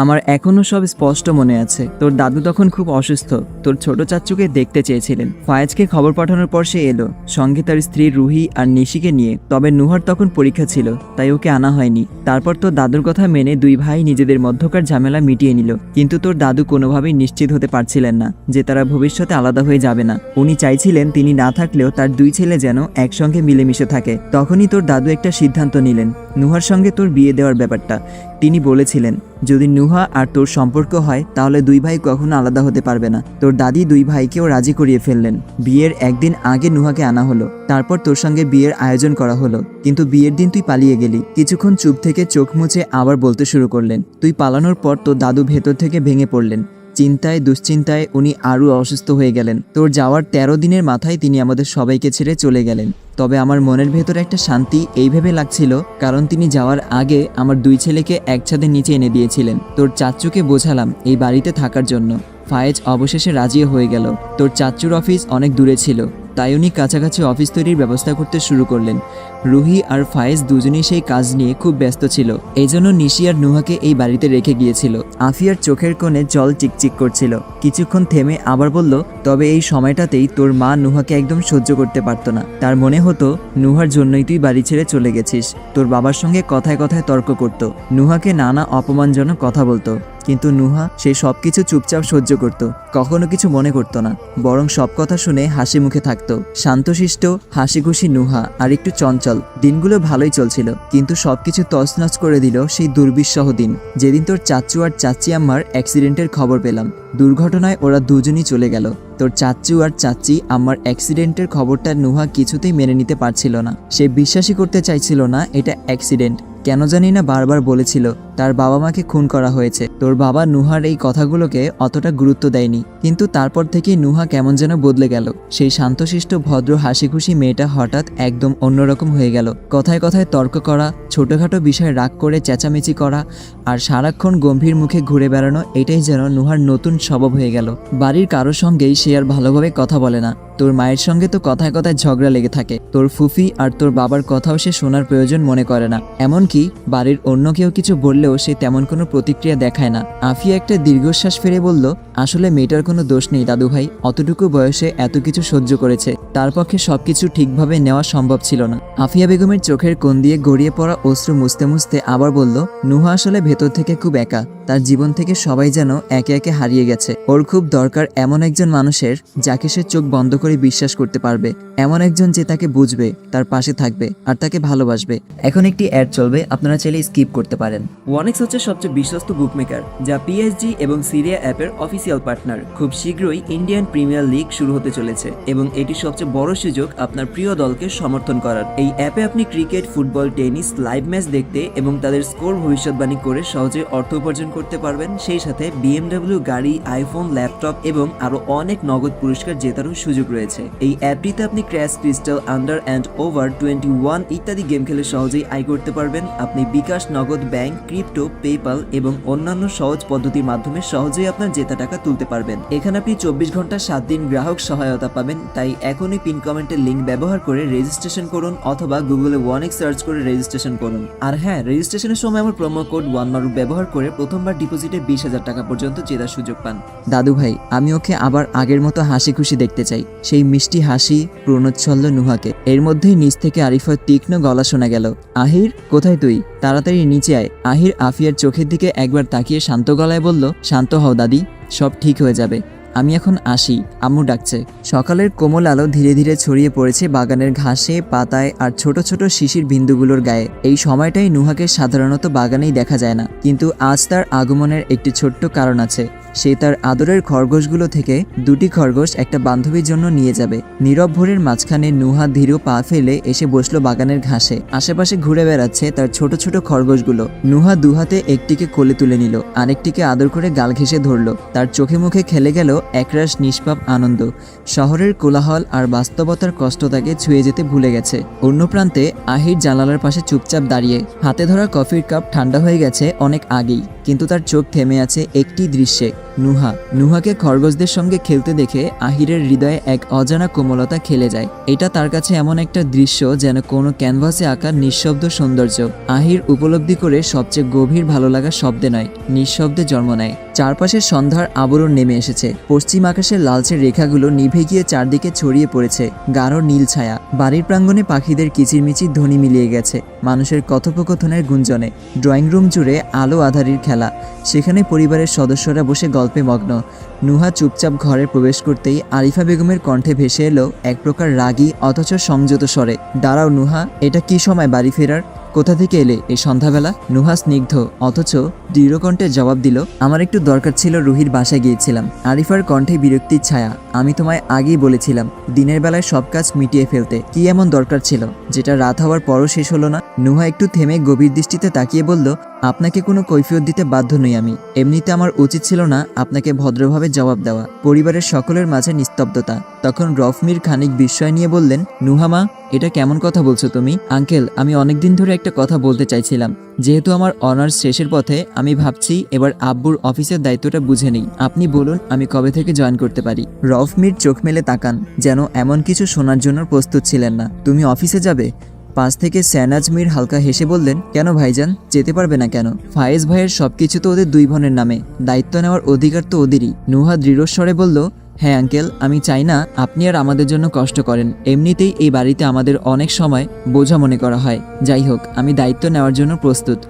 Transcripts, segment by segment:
আমার এখনো সব স্পষ্ট মনে আছে। তোর দাদু তখন খুব অসুস্থ, তোর ছোট চাচ্চুকে দেখতে চেয়েছিলেন। ফায়েজকে খবর পাঠানোর পর সে এলো, সঙ্গে তার স্ত্রী রুহি আর নিশিকে নিয়ে। তবে নুহার তখন পরীক্ষা ছিল, তাই ওকে আনা হয়নি। তারপর তোর দাদুর কথা মেনে দুই ভাই নিজেদের মধ্যকার ঝামেলা মিটিয়ে নিল। কিন্তু তোর দাদু কোনোভাবেই নিশ্চিত হতে পারছিলেন না যে তারা ভবিষ্যতে আলাদা হয়ে যাবে না। উনি চাইছিলেন তিনি না থাকলেও তার দুই ছেলে যেন একসঙ্গে মিলেমিশে থাকে। তখনই তোর দাদু একটা সিদ্ধান্ত নিলেন, নুহার সঙ্গে তোর বিয়ে দেওয়ার ব্যাপারটা। তিনি বলেছিলেন, যদি নুহা আর তোর সম্পর্ক হয় তাহলে দুই ভাই কখনো আলাদা হতে পারবে না। তোর দাদি দুই ভাইকেও রাজি করিয়ে ফেললেন। বিয়ের একদিন আগে নুহাকে আনা হলো, তারপর তোর সঙ্গে বিয়ের আয়োজন করা হলো। কিন্তু বিয়ের দিন তুই পালিয়ে গেলি। কিছুক্ষণ চুপ থেকে চোখ মুছে আবার বলতে শুরু করলেন। তুই পালানোর পর তোর দাদু ভেতর থেকে ভেঙে পড়লেন। চিন্তায় দুশ্চিন্তায় উনি আরও অসুস্থ হয়ে গেলেন। তোর যাওয়ার 13 দিনের মাথায় তিনি আমাদের সবাইকে ছেড়ে চলে গেলেন। তবে আমার মনের ভেতর একটা শান্তি এই ভেবে লাগছিল, কারণ তিনি যাওয়ার আগে আমার দুই ছেলেকে এক ছাদের নিচে এনে দিয়েছিলেন। তোর চাচ্চুকে বোঝালাম এই বাড়িতে থাকার জন্য। ফায়েজ অবশেষে রাজিও হয়ে গেল। তোর চাচ্চুর অফিস অনেক দূরে ছিল, তাই উনি কাছাকাছি অফিস তৈরির ব্যবস্থা করতে শুরু করলেন। রুহি আর ফায়েজ দুজনেই সেই কাজ নিয়ে খুব ব্যস্ত ছিল। এই জন্য নিশি আর নুহাকে এই বাড়িতে রেখে গিয়েছিল। আফিয়ার চোখের কোণে জল চিকচিক করছিল। কিছুক্ষণ থেমে আবার বলল, তবে এই সময়টাতেই তোর মা নুহাকে একদম সহ্য করতে পারতো না। তার মনে হতো নুহার জন্যই তুই বাড়ি ছেড়ে চলে গেছিস। তোর বাবার সঙ্গে কথায় কথায় তর্ক করত, নুহাকে নানা অপমানজনক কথা বলতো। কিন্তু নুহা সে সবকিছু চুপচাপ সহ্য করত, কখনো কিছু মনে করত না, বরং সব কথা শুনে হাসি মুখে থাকতো। শান্তশিষ্ট হাসি খুশি নুহা আর একটু চঞ্চল। দিনগুলো ভালোই চলছিল, কিন্তু সবকিছু তছনছ করে দিল সেই দুর্বিষহ দিন, যেদিন তোর চাচ্চু আর চাচ্চি আম্মার অ্যাক্সিডেন্টের খবর পেলাম। দুর্ঘটনায় ওরা দুজনই চলে গেল। তোর চাচ্চু আর চাচ্চি আম্মার অ্যাক্সিডেন্টের খবরটা নুহা কিছুতেই মেনে নিতে পারছিল না। সে বিশ্বাসই করতে চাইছিল না এটা অ্যাক্সিডেন্ট। কেন জানি না বারবার বলেছিল তার বাবা মাকে খুন করা হয়েছে। তোর বাবা নুহার এই কথাগুলোকে অতটা গুরুত্ব দেয়নি, কিন্তু তারপর থেকে নুহা কেমন যেন বদলে গেল। সেই শান্তশিষ্ট ভদ্র হাসি খুশি মেয়েটা হঠাৎ একদম অন্যরকম হয়ে গেল। কথায় কথায় তর্ক করা, ছোটখাটো বিষয়ে রাগ করে চেঁচামেচি করা, আর সারাক্ষণ গম্ভীর মুখে ঘুরে বেড়ানো, এটাই যেন নুহার নতুন স্বভাব হয়ে গেল। বাড়ির কারো সঙ্গেই সে আর ভালোভাবে কথা বলে না। তোর মায়ের সঙ্গে তো কথায় কথায় ঝগড়া লেগে থাকে। তোর ফুফি আর তোর বাবার কথাও সে শোনার প্রয়োজন মনে করে না। এমনকি বাড়ির অন্য কেউ কিছু বললেও সে তেমন কোনো প্রতিক্রিয়া দেখায় না। আফিয়া একটা দীর্ঘশ্বাস ফেলে বলল, আসলে মেয়েটার কোনো দোষ নেই দাদু ভাই, অতটুকু বয়সে এত কিছু সহ্য করেছে, তার পক্ষে সবকিছু ঠিকভাবে নেওয়া সম্ভব ছিল না। আফিয়া বেগমের চোখের কোণ দিয়ে গড়িয়ে পড়া অশ্রু মুছতে মুছতে আবার বলল, নুহা আসলে ভেতর থেকে খুব একা। তার জীবন থেকে সবাই যেন একে একে হারিয়ে গেছে। ওর খুব দরকার এমন একজন মানুষের যাকে সে চোখ বন্ধ করে বিশ্বাস করতে পারবে, এমন একজন যে তাকে বুঝবে, তার পাশে থাকবে আর তাকে ভালোবাসবে। এখন একটি অ্যাড চলবে, আপনারা চাইলে স্কিপ করতে পারেন। ওয়ানেক্স হচ্ছে সবচেয়ে বিশ্বস্ত বুকমেকার, যা পিএসজি এবং সিরিয়া অ্যাপের অফিসিয়াল পার্টনার। খুব শীঘ্রই ইন্ডিয়ান প্রিমিয়ার লিগ শুরু হতে চলেছে এবং এটি সবচেয়ে বড় সুযোগ আপনার প্রিয় দলকে সমর্থন করার। এই অ্যাপে আপনি cricket, football, tennis live match দেখতে এবং তাদের স্কোর ভবিষ্যৎবাণী করে সহজে অর্থ উপার্জন করতে পারবেন। সেই সাথে বিএমডব্লিউ গাড়ি, আইফোন, ল্যাপটপ এবং আরো অনেক নগদ পুরস্কার জেতারও সুযোগ রয়েছে। এই অ্যাপটিতে আপনি crash, crystal, under and over 21 ইত্যাদি গেম খেলে সহজেই আয় করতে পারবেন। আপনি বিকাশ, নগদ, ব্যাংক, ক্রিপ্টো, পেপাল এবং অন্যান্য সহজ পদ্ধতির মাধ্যমে সহজেই আপনার জেতা টাকা তুলতে পারবেন। এখানে আপনি 24 ঘন্টা 7 দিন গ্রাহক সহায়তা পাবেন। তাই এখনই পিন কমেন্টের লিঙ্ক ব্যবহার করে রেজিস্ট্রেশন করুন অথবা গুগলে ওয়ানেক্স সার্চ করে রেজিস্ট্রেশন করুন। আর হ্যাঁ, রেজিস্ট্রেশনের সময় আমার প্রোমো কোড ওয়ানমারুফ ব্যবহার করে প্রথমবার ডিপোজিটে 20,000 টাকা পর্যন্ত জেতার সুযোগ পান। দাদু ভাই, আমি ওকে আবার আগের মতো হাসি খুশি দেখতে চাই, সেই মিষ্টি হাসি, প্রণোচ্ছল্ল নুহাকে। এর মধ্যেই নিচ থেকে আরিফার তীক্ষ্ণ গলা শোনা গেল, আহির কোথায় তুই, তাড়াতাড়ি নিচে আয়। আহির আফিয়ার চোখের দিকে একবার তাকিয়ে শান্ত গলায় বলল, শান্ত হও দাদি, সব ঠিক হয়ে যাবে, আমি এখন আসি, আম্মু ডাকছে। সকালের কোমল আলো ধীরে ধীরে ছড়িয়ে পড়েছে বাগানের ঘাসে, পাতায় আর ছোট ছোট শিশির বিন্দুগুলোর গায়ে। এই সময়টাই নুহাকে সাধারণত বাগানেই দেখা যায় না, কিন্তু আজ তার আগমনের একটি ছোট্ট কারণ আছে। সে তার আদরের খরগোশগুলো থেকে 2টি খরগোশ একটা বান্ধবীর জন্য নিয়ে যাবে। নীরব ভোরের মাঝখানে নুহা ধীর পা ফেলে এসে বসলো বাগানের ঘাসে। আশেপাশে ঘুরে বেড়াচ্ছে তার ছোট ছোট খরগোশগুলো। নুহা দুহাতে একটিকে কোলে তুলে নিল, আরেকটিকে আদর করে গাল ঘেঁষে ধরল। তার চোখে মুখে খেলে গেল একরাশ নিষ্পাপ আনন্দ। শহরের কোলাহল আর বাস্তবতার কষ্ট তাকে ছুঁয়ে যেতে ভুলে গেছে। অন্য প্রান্তে আহির জানালার পাশে চুপচাপ দাঁড়িয়ে। হাতে ধরা কফির কাপ ঠান্ডা হয়ে গেছে অনেক আগেই, কিন্তু তার চোখ থেমে আছে একটি দৃশ্যে। নুহাকে খরগোশদের সঙ্গে খেলতে দেখে আহিরের হৃদয়ে এক অজানা কোমলতা খেলে যায়। এটা তার কাছে এমন একটা দৃশ্য যেন কোনো ক্যানভাসে আঁকা নিঃশব্দ সৌন্দর্য। আহির উপলব্ধি করে সবচেয়ে গভীর ভালো লাগা শব্দে নয়, নিঃশব্দে জন্ম নেয়। চারপাশের সন্ধ্যার আবরণ নেমে এসেছে। পশ্চিম আকাশের লালচে রেখাগুলো নিভে গিয়ে চারদিকে ছড়িয়ে পড়েছে গাঢ় নীল ছায়া। বাড়ির প্রাঙ্গণে পাখিদের কিচিরমিচির ধ্বনি মিলিয়ে গেছে মানুষের কথোপকথনের গুঞ্জনে। ড্রয়িং রুম জুড়ে আলো আঁধারির খেলা। সেখানে পরিবারের সদস্যরা বসে গল্পে মগ্ন। নুহা চুপচাপ ঘরে প্রবেশ করতেই আরিফা বেগমের কণ্ঠে ভেসে এলো এক প্রকার রাগী অথচ সংযত স্বরে, দাঁড়াও নুহা, এটা কি সময় বাড়ি ফেরার? কোথা থেকে এলে এই সন্ধ্যাবেলা? নুহা স্নিগ্ধ অথচ দৃঢ় কণ্ঠে জবাব দিল, আমার একটু দরকার ছিল, রুহির বাসায় গিয়েছিলাম। আরিফার কণ্ঠে বিরক্তির ছায়া, আমি তোমায় আগেই বলেছিলাম দিনের বেলায় সব কাজ মিটিয়ে ফেলতে। কি এমন দরকার ছিল যেটা রাত হওয়ার পরও শেষ হলো না? নুহা একটু থেমে গভীর দৃষ্টিতে তাকিয়ে বলল, আপনাকে কোনো কৈফিয়ত দিতে বাধ্য নই আমি। এমনিতে আমার উচিত ছিল না আপনাকে ভদ্রভাবে জবাব দেওয়া। পরিবারের সকলের মাঝে নিস্তব্ধতা। তখন রফমির খানিক বিস্ময় নিয়ে বললেন, নুহা মা, এটা কেমন কথা বলছো তুমি? আঙ্কেল, আমি অনেকদিন ধরে একটা কথা বলতে চাইছিলাম। যেহেতু আমার অনার্স শেষের পথে, আমি ভাবছি এবার আব্বুর অফিসের দায়িত্বটা বুঝে নিই। আপনি বলুন আমি কবে থেকে জয়েন করতে পারি? রফমির চোখ মেলে তাকান, যেন এমন কিছু শোনার জন্য প্রস্তুত ছিলেন না। তুমি অফিসে যাবে? পাশ থেকে স্যানাজ মীর হালকা হেসে বললেন, কেন ভাইজান, যেতে পারবে না কেন? ফায়েজ ভাইয়ের সবকিছু তো ওদের দুই বোনের নামে, দায়িত্ব নেওয়ার অধিকার তো ওদেরই। নুহা দৃঢ়স্বরে বলল, হ্যাঁ আঙ্কেল, আমি চাই না আপনি আর আমাদের জন্য কষ্ট করেন। এমনিতেই এই বাড়িতে আমাদের অনেক সময় বোঝা মনে করা হয়। যাই হোক, আমি দায়িত্ব নেওয়ার জন্য প্রস্তুত।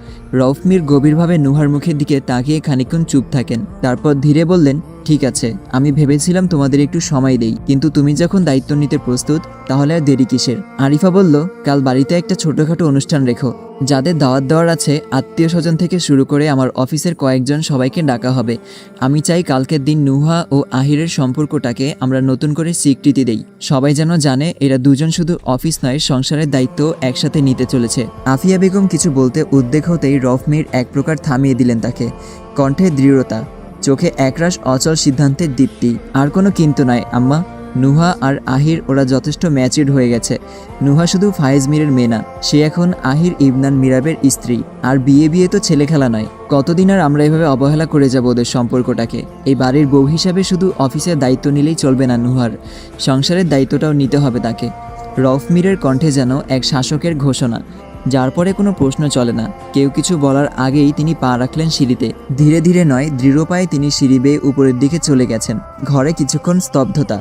রফমির গভীরভাবে নুহার মুখের দিকে তাকিয়ে খানিকক্ষণ চুপ থাকেন, তারপর ধীরে বললেন, ঠিক আছে, আমি ভেবেছিলাম তোমাদের একটু সময় দেই, কিন্তু তুমি যখন দায়িত্ব নিতে প্রস্তুত তাহলে আর দেরি কিসের? আরিফা বলল, কাল বাড়িতে একটা ছোটখাটো অনুষ্ঠান রেখো। যাদের দাওয়াত দেওয়ার আছে আত্মীয় স্বজন থেকে শুরু করে আমার অফিসের কয়েকজন সবাইকে ডাকা হবে। আমি চাই কালকের দিন নুহা ও আহিরের সম্পর্কটাকে আমরা নতুন করে স্বীকৃতি দেই। সবাই যেন জানে এরা দুজন শুধু অফিস নয়, সংসারের দায়িত্ব একসাথে নিতে চলেছে। আফিয়া বেগম কিছু বলতে উদ্বেগ হতেই রফমির এক প্রকার থামিয়ে দিলেন তাকে। কণ্ঠে দৃঢ়তা, চোখে একরাশ অচল সিদ্ধান্তের দীপ্তি। আর কোনো কিন্তু নয় আম্মা, নুহা আর আহির ওরা যথেষ্ট ম্যাচিউরড হয়ে গেছে। নুহা শুধু ফায়েজ মীরের মেয়ে না, সে এখন আহির ইবনান মিরাবের স্ত্রী। আর বিয়ে তো ছেলে খেলা নয়। কতদিন আর আমরা এভাবে অবহেলা করে যাব ওদের সম্পর্কটাকে? এই বাড়ির বউ হিসাবে শুধু অফিসের দায়িত্ব নিলেই চলবে না নুহার, সংসারের দায়িত্বটাও নিতে হবে তাকে। রফমিরের কণ্ঠে যেন এক শাসকের ঘোষণা, যার পরে কোনো প্রশ্ন চলে না। কেউ কিছু বলার আগেই তিনি পা রাখলেন সিঁড়িতে। ধীরে ধীরে নয়, দৃঢ় পায়ে তিনি সিঁড়ি বেয়ে উপরের দিকে চলে গেছেন। ঘরে কিছুক্ষণ স্তব্ধতা।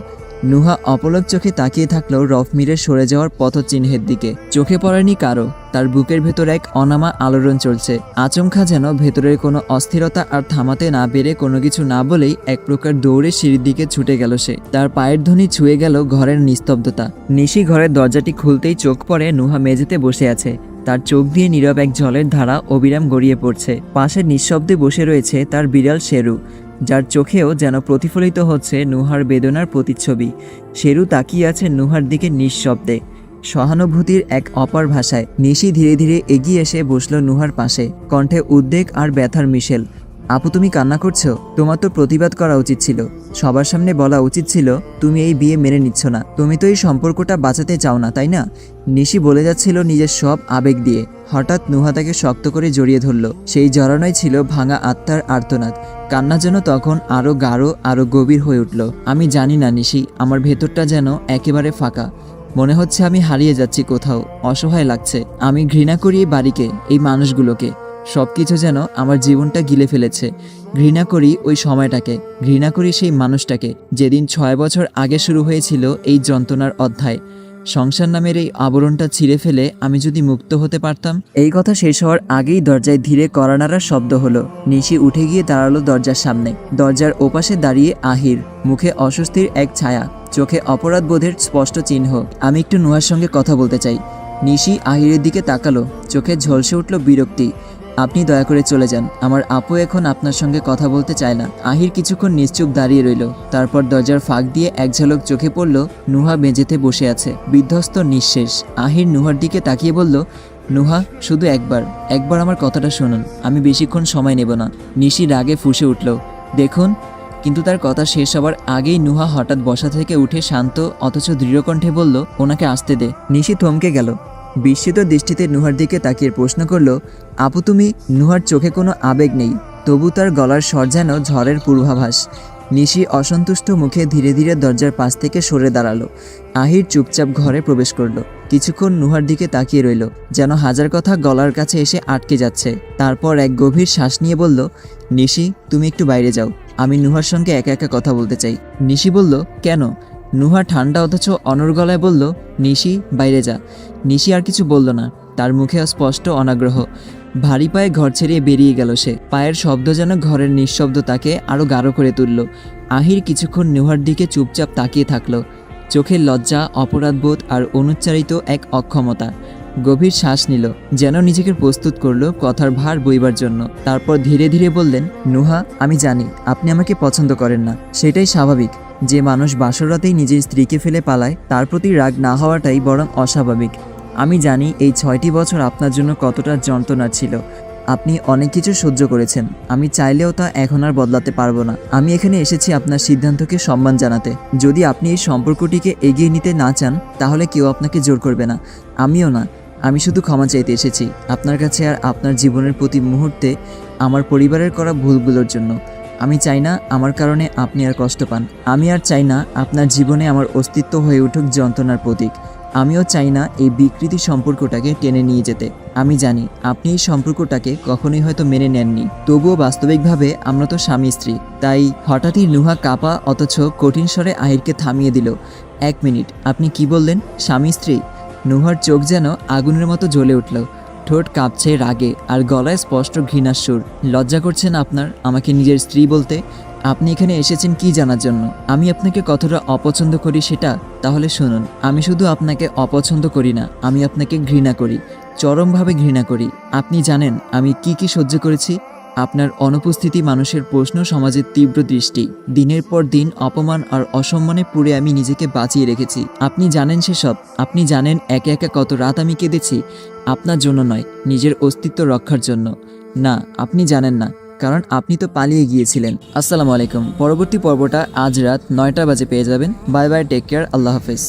নুহা অপলক চোখে তাকিয়ে থাকলেও রফমিরের সরে যাওয়ার পথচিহ্নের দিকে চোখে পড়েনি কারো। তার বুকের ভেতর এক অনামা আলোড়ন চলছে। আচমকা যেন ভেতরের কোনো অস্থিরতা আর থামাতে না পেরে কোনো কিছু না বলেই এক প্রকার দৌড়ে সিঁড়ির দিকে ছুটে গেল সে। তার পায়ের ধ্বনি ছুঁয়ে গেল ঘরের নিস্তব্ধতা। নিশি ঘরের দরজাটি খুলতেই চোখ পড়ে নুহা মেঝেতে বসে আছে। তার চোখ দিয়ে নীরব এক জলের ধারা অবিরাম গড়িয়ে পড়ছে। পাশে নিঃশব্দে বসে রয়েছে তার বিড়াল শেরু, যার চোখেও যেন প্রতিফলিত হচ্ছে নুহার বেদনার প্রতিচ্ছবি। শেরু তাকিয়ে আছে নুহার দিকে নিঃশব্দে, সহানুভূতির এক অপার ভাষায়। নিশি ধীরে ধীরে এগিয়ে এসে বসলো নুহার পাশে, কণ্ঠে উদ্বেগ আর ব্যথার মিশেল। আপু, তুমি কান্না করছো? তোমার তো প্রতিবাদ করা উচিত ছিল, সবার সামনে বলা উচিত ছিল তুমি এই বিয়ে মেনে নিচ্ছ না। তুমি তো এই সম্পর্কটা বাঁচাতে চাও না, তাই না? নিশি বলে যাচ্ছিল নিজের সব আবেগ দিয়ে। হঠাৎ নুহা তাকে শক্ত করে জড়িয়ে ধরল। সেই জড়ানোই ছিল ভাঙা আত্মার আর্তনাদ। কান্না যেন তখন আরো গাঢ়, আরো গভীর হয়ে উঠল। আমি জানি না নিশি, আমার ভেতরটা যেন একেবারে ফাঁকা। মনে হচ্ছে আমি হারিয়ে যাচ্ছি কোথাও, অসহায় লাগছে। আমি ঘৃণা করি এই বাড়িকে, এই মানুষগুলোকে। সবকিছু যেন আমার জীবনটা গিলে ফেলেছে। ঘৃণা করি ওই সময়টাকে, ঘৃণা করি সেই মানুষটাকে, যেদিন 6 বছর আগে শুরু হয়েছিল এই যন্ত্রণার অধ্যায়। সংসার নামের এই আবরণটা ছিঁড়ে ফেলে আমি যদি মুক্ত হতে পারতাম। এই কথা শেষ হওয়ার আগেই দরজায় ধীরে কড়া নাড়ার শব্দ হলো। নিশি উঠে গিয়ে দাঁড়ালো দরজার সামনে। দরজার ওপাশে দাঁড়িয়ে আহির, মুখে অস্বস্তির এক ছায়া, চোখে অপরাধবোধের স্পষ্ট চিহ্ন। আমি একটু নুহার সঙ্গে কথা বলতে চাই। নিশি আহিরের দিকে তাকালো, চোখে ঝলসে উঠল বিরক্তি। আপনি দয়া করে চলে যান, আমার আপু এখন আপনার সঙ্গে কথা বলতে চায় না। আহির কিছুক্ষণ নিশ্চুপ দাঁড়িয়ে রইল, তারপর দরজার ফাঁক দিয়ে এক ঝলক চোখে পড়ল নুহা মেঝেতে বসে আছে, বিধ্বস্ত নিঃশেষ। আহির নুহার দিকে তাকিয়ে বলল, নুহা, শুধু একবার আমার কথাটা শুনুন, আমি বেশিক্ষণ সময় নেব না। নিশি রাগে ফুঁসে উঠল, দেখুন। কিন্তু তার কথা শেষ হবার আগেই নুহা হঠাৎ বসা থেকে উঠে শান্ত অথচ দৃঢ় কণ্ঠে বলল, ওনাকে আসতে দে। নিশি থমকে গেল, বিস্মিত দৃষ্টিতে নুহার দিকে তাকিয়ে প্রশ্ন করল, আপু, তুমি? নুহার চোখে কোনো আবেগ নেই, তবু তার গলার স্বর যেন ঝড়ের পূর্বাভাস। নিশি অসন্তুষ্ট মুখে ধীরে ধীরে দরজার পাশ থেকে সরে দাঁড়ালো। আহির চুপচাপ ঘরে প্রবেশ করলো। কিছুক্ষণ নুহার দিকে তাকিয়ে রইল, যেন হাজার কথা গলার কাছে এসে আটকে যাচ্ছে। তারপর এক গভীর শ্বাস নিয়ে বলল, নিশি, তুমি একটু বাইরে যাও, আমি নুহার সঙ্গে একা একা কথা বলতে চাই। নিশি বলল, কেন? নুহা ঠান্ডা অথচ অনড় গলায় বলল, নিশি, বাইরে যা। নিশি আর কিছু বলল না, তার মুখে স্পষ্ট অনাগ্রহ। ভারী পায়ে ঘর ছেড়ে বেরিয়ে গেল সে। পায়ের শব্দ যেন ঘরের নিঃশব্দতাকে আরও গাঢ় করে তুলল। আহির কিছুক্ষণ নুহার দিকে চুপচাপ তাকিয়ে থাকলো, চোখের লজ্জা, অপরাধবোধ আর অনুচ্চারিত এক অক্ষমতা। গভীর শ্বাস নিল, যেন নিজেকে প্রস্তুত করলো কথার ভার বইবার জন্য। তারপর ধীরে ধীরে বললেন, নুহা, আমি জানি আপনি আমাকে পছন্দ করেন না, সেটাই স্বাভাবিক। যে মানুষ বাসরাতেই নিজের স্ত্রীকে ফেলে পালায়, তার প্রতি রাগ না হওয়াটাই বরং অস্বাভাবিক। আমি জানি এই 6টি বছর আপনার জন্য কতটা যন্ত্রণার ছিল। আপনি অনেক কিছু সহ্য করেছেন, আমি চাইলেও তা এখন আর বদলাতে পারবো না। আমি এখানে এসেছি আপনার সিদ্ধান্তকে সম্মান জানাতে। যদি আপনি এই সম্পর্কটিকে এগিয়ে নিতে না চান, তাহলে কেউ আপনাকে জোর করবে না, আমিও না। আমি শুধু ক্ষমা চাইতে এসেছি আপনার কাছে, আর আপনার জীবনের প্রতি মুহূর্তে আমার পরিবারের করা ভুলগুলোর জন্য। আমি চাই না আমার কারণে আপনি আর কষ্ট পান। আমি আর চাই না আপনার জীবনে আমার অস্তিত্ব হয়ে উঠুক যন্ত্রণার প্রতীক। আমিও চাই না এই বিকৃতি সম্পর্কটাকে টেনে নিয়ে যেতে। আমি জানি আপনি এই সম্পর্কটাকে কখনোই হয়তো মেনে নেননি, তবুও বাস্তবিকভাবে আমরা তো স্বামী স্ত্রী। তাই হঠাৎই নুহা কাপা অথচ কঠিন স্বরে আহিরকে থামিয়ে দিল। 1 মিনিট, আপনি কি বললেন? স্বামী স্ত্রী? নুহার চোখ যেন আগুনের মতো জ্বলে উঠল, ঠোঁট কাঁপছে রাগে আর গলায় স্পষ্ট ঘৃণার সুর। লজ্জা করছেন আপনার আমাকে নিজের স্ত্রী বলতে? আপনি এখানে এসেছেন কি জানার জন্য? আমি আপনাকে কতটা অপছন্দ করি সেটা? তাহলে শুনুন, আমি শুধু আপনাকে অপছন্দ করি না, আমি আপনাকে ঘৃণা করি, চরমভাবে ঘৃণা করি। আপনি জানেন আমি কি কি সহ্য করেছি? আপনার অনুপস্থিতি, মানুষের প্রশ্ন, সমাজের তীব্র দৃষ্টি, দিনের পর দিন অপমান আর অসম্মানে পুড়ে আমি নিজেকে বাঁচিয়ে রেখেছি। আপনি জানেন সেসব? আপনি জানেন একে একে কত রাত আমি কেঁদেছি? আপনার জন্য নয়, নিজের অস্তিত্ব রক্ষার জন্য। না, আপনি জানেন না, কারণ আপনি তো পালিয়ে গিয়েছিলেন। আসসালামু আলাইকুম। পরবর্তী পর্বটা আজ রাত 9টা বাজে পেয়ে যাবেন। বাই বাই, টেক কেয়ার, আল্লাহ হাফেজ।